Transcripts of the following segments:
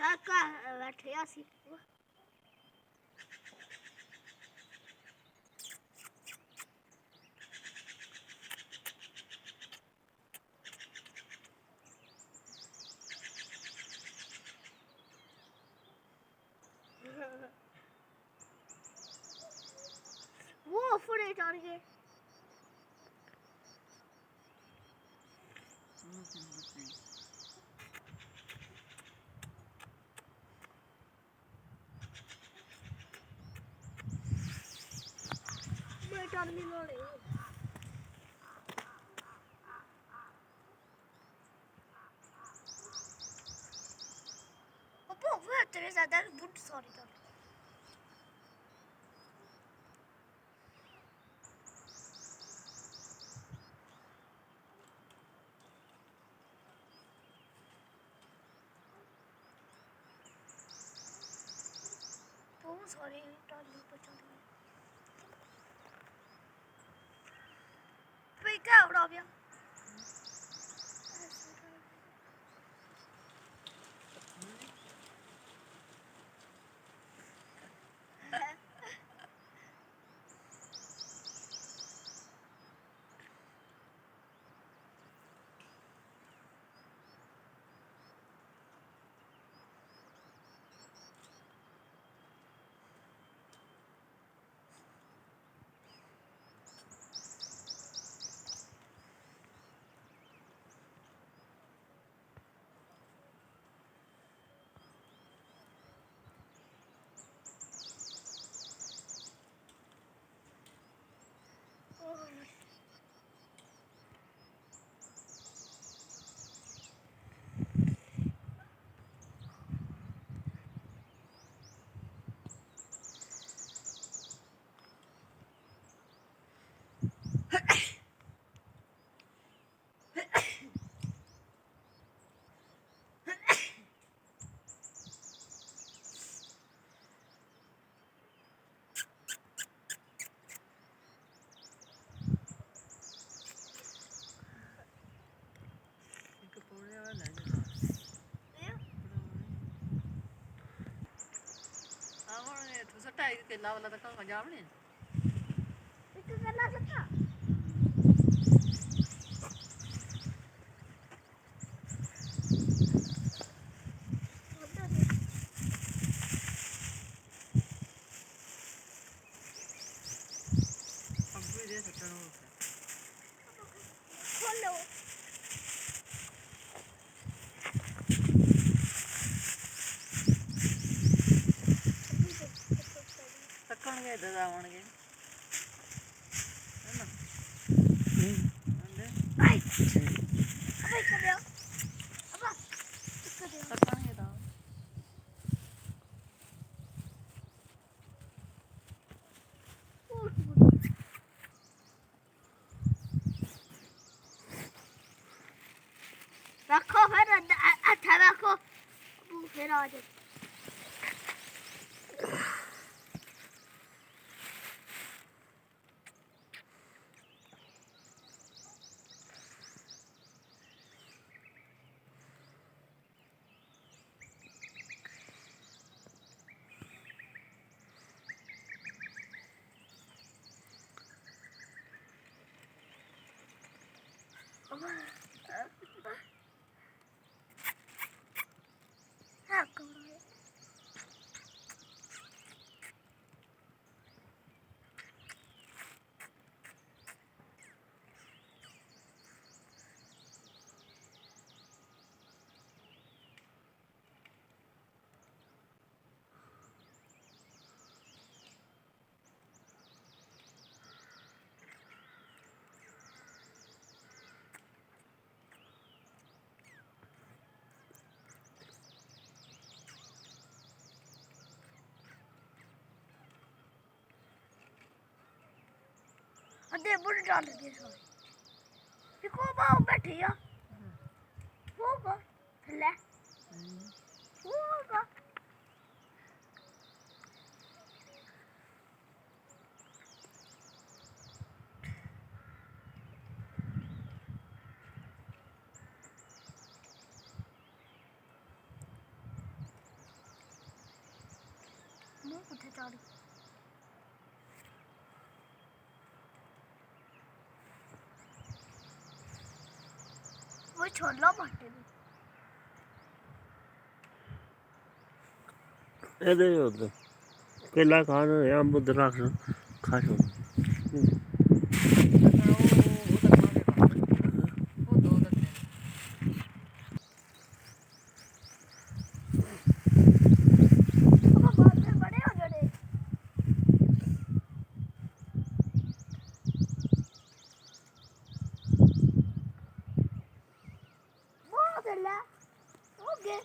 ਕਾਕਾ ਬੈਠਿਆ ਸੀ वो फुरे चढ़ गए मैं टर्नी लोड़े पापा वो तेरे ज्यादा बुट सॉरी तो सॉरी टर्नी पे चढ़ गए भाई क्या उड़ा गया ਕਿੰਨਾ ਵਾਲਾ ਤੱਕ ਪੰਜਾਬ ਨੇ ਇੱਕ ਗੱਲਾਂ ਸੱਤਾ ਅੱਗੇ ਦੇ ਸੱਟਣ ਨੂੰ ਖੋਲੋ ਤੱਕਣਗੇ ਇੱਧਰ ਆਉਣਗੇ ਹੈਨਾ ਆਈ ਆਈ ਕਰਿਆ ਅਬਾ ਤੱਕਣਗੇ ਤਾਂ रखो फिर अच्छा रखो फिर आ जाओ ਅੱਧੇ ਬੁੱਢ ਡਾਲ ਗਏ ਸਾਰੇ ਦੇਖੋ ਬਾਹਰ ਬੈਠੀ ਆ ਹੋਗਾ ਲੈ ਹੋਗਾ ਉੱਥੇ ਚੜ ਉਹ ਛੋਲਾ ਪਾਟੇ ਨੂੰ ਇਹਦੇ ਉੱਤੇ केला खा रहे अंब द्राक्ष खा छो ਉਹ ਦੋ ਦੱਸੇ ਆਪਾਂ ਬਾਅਦ ਵਿੱਚ ਬੜੇ ਹੋ ਜਾਣੇ ਬਹੁਤ ਲੈ ਹੋ ਗਏ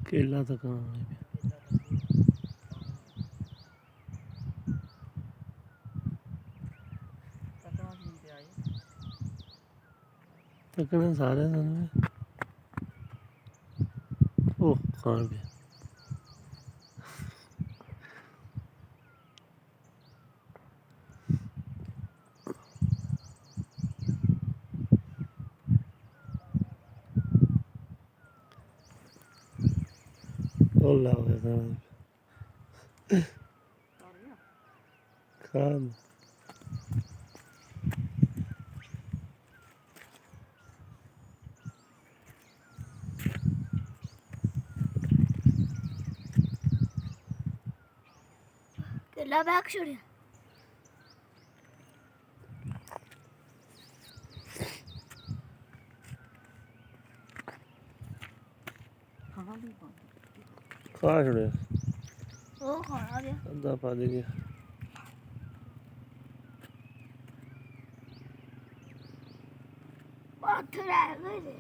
केला तो कहाँ है ਤਕੜਾ ਸੀ ਤੇ ਆਈ तकने सारे दिन ओह खान पे ओला हो गया खान केला बैग छोड़िया ਕਹਾਂ ਵੀ ਪਾ खा छोड़े वो खाना गया अद्धा पा देंगे हाथ रह गए थे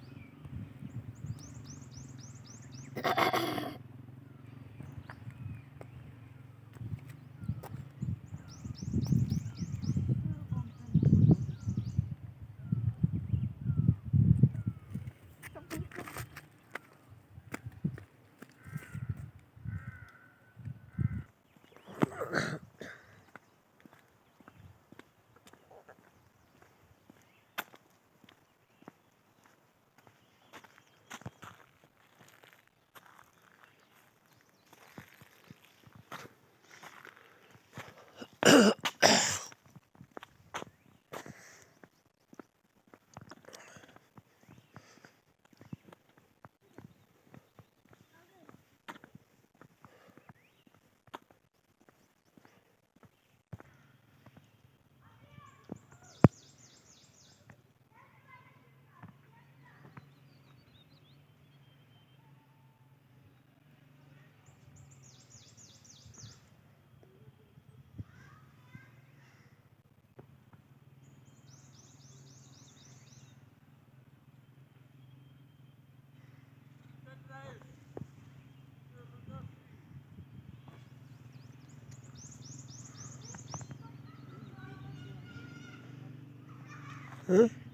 हाँ